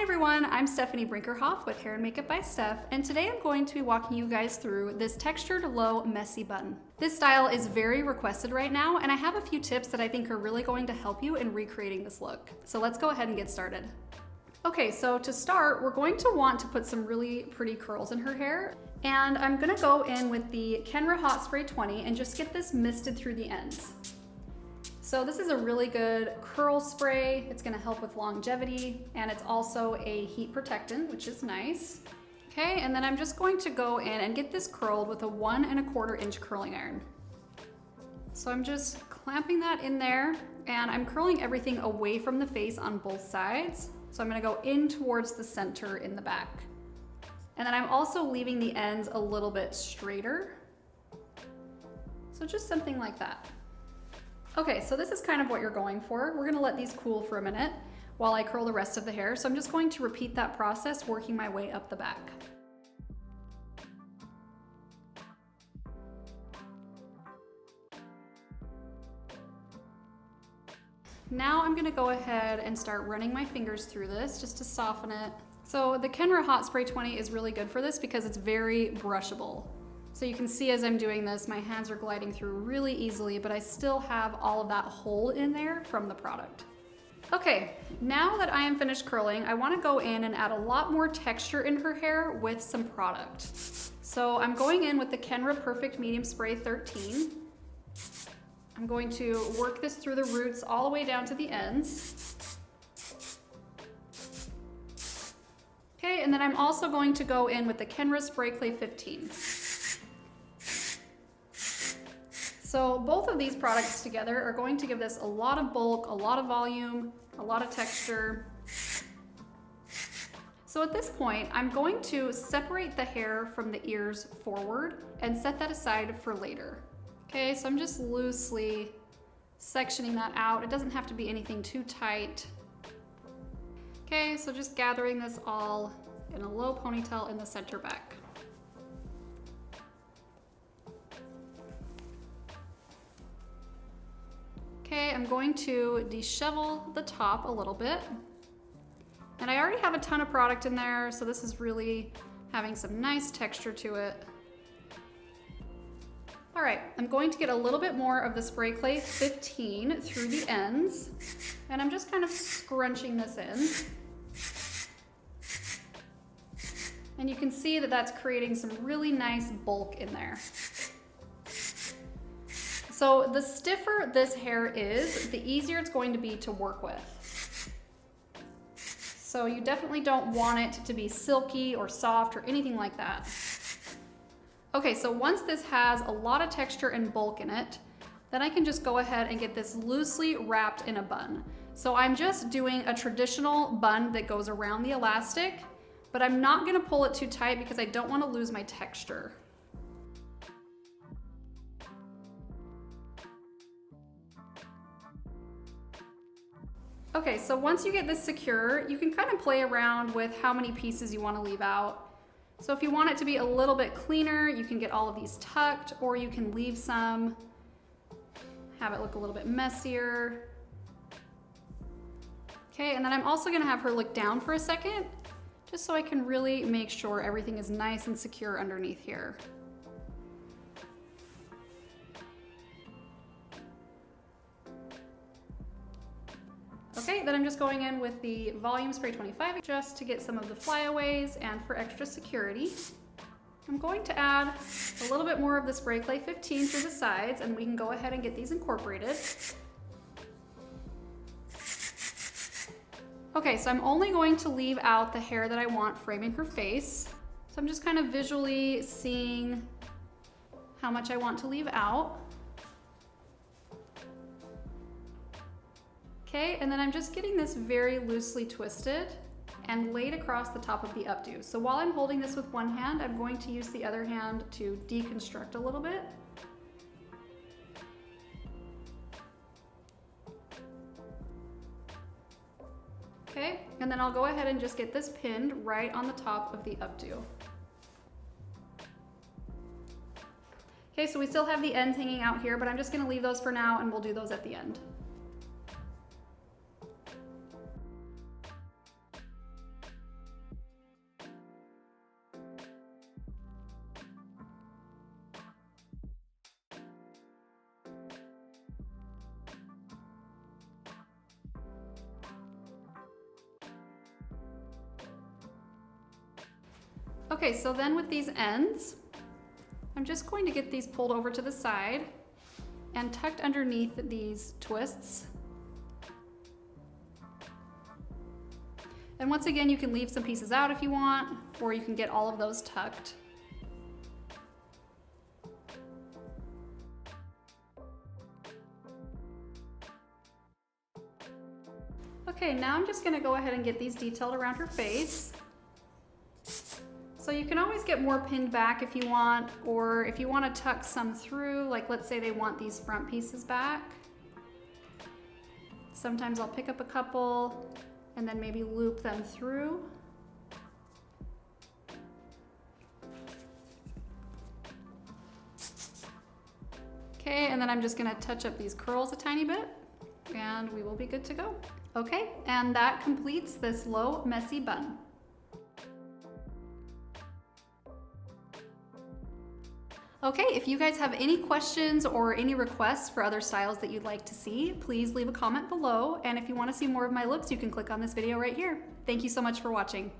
everyone, I'm Stephanie Brinkerhoff with Hair and Makeup by Steph, and today I'm going to be walking you guys through this textured low messy bun. This style is very requested right now, and I have a few tips that I think are really going to help you in recreating this look. So let's go ahead and get started. Okay, so to start, we're going to want to put some really pretty curls in her hair, and I'm gonna go in with the Kenra Hot Spray 20 and just get this misted through the ends. So this is a really good curl spray. It's gonna help with longevity, and it's also a heat protectant, which is nice. Okay, and then I'm just going to go in and get this curled with a 1 1/4 inch curling iron. So I'm just clamping that in there, and I'm curling everything away from the face on both sides. So I'm gonna go in towards the center in the back. And then I'm also leaving the ends a little bit straighter. So just something like that. Okay, so this is kind of what you're going for. We're gonna let these cool for a minute while I curl the rest of the hair. So I'm just going to repeat that process, working my way up the back. Now I'm gonna go ahead and start running my fingers through this just to soften it. So the Kenra Hot Spray 20 is really good for this because it's very brushable. So you can see as I'm doing this, my hands are gliding through really easily, but I still have all of that hold in there from the product. Okay, now that I am finished curling, I wanna go in and add a lot more texture in her hair with some product. So I'm going in with the Kenra Perfect Medium Spray 13. I'm going to work this through the roots all the way down to the ends. Okay, and then I'm also going to go in with the Kenra Spray Clay 15. So both of these products together are going to give this a lot of bulk, a lot of volume, a lot of texture. So at this point, I'm going to separate the hair from the ears forward and set that aside for later. Okay, so I'm just loosely sectioning that out. It doesn't have to be anything too tight. Okay, so just gathering this all in a low ponytail in the center back. Okay, I'm going to dishevel the top a little bit. And I already have a ton of product in there, so this is really having some nice texture to it. All right, I'm going to get a little bit more of the Spray Clay 15 through the ends, and I'm just kind of scrunching this in. And you can see that that's creating some really nice bulk in there. So the stiffer this hair is, the easier it's going to be to work with. So you definitely don't want it to be silky or soft or anything like that. Okay, so once this has a lot of texture and bulk in it, then I can just go ahead and get this loosely wrapped in a bun. So I'm just doing a traditional bun that goes around the elastic, but I'm not gonna pull it too tight because I don't wanna lose my texture. Okay, so once you get this secure, you can kind of play around with how many pieces you want to leave out. So if you want it to be a little bit cleaner, you can get all of these tucked, or you can leave some, have it look a little bit messier. Okay, and then I'm also gonna have her look down for a second, just so I can really make sure everything is nice and secure underneath here. Okay, then I'm just going in with the Volume Spray 25 just to get some of the flyaways and for extra security. I'm going to add a little bit more of the Spray Clay 15 through the sides, and we can go ahead and get these incorporated. Okay, so I'm only going to leave out the hair that I want framing her face. So I'm just kind of visually seeing how much I want to leave out. Okay, and then I'm just getting this very loosely twisted and laid across the top of the updo. So while I'm holding this with one hand, I'm going to use the other hand to deconstruct a little bit. Okay, and then I'll go ahead and just get this pinned right on the top of the updo. Okay, so we still have the ends hanging out here, but I'm just gonna leave those for now and we'll do those at the end. Okay, so then with these ends, I'm just going to get these pulled over to the side and tucked underneath these twists. And once again, you can leave some pieces out if you want, or you can get all of those tucked. Okay, now I'm just gonna go ahead and get these detailed around her face. So you can always get more pinned back if you want, or if you want to tuck some through, like let's say they want these front pieces back. Sometimes I'll pick up a couple and then maybe loop them through. Okay, and then I'm just gonna touch up these curls a tiny bit and we will be good to go. Okay, and that completes this low messy bun. Okay, if you guys have any questions or any requests for other styles that you'd like to see, please leave a comment below. And if you want to see more of my looks, you can click on this video right here. Thank you so much for watching.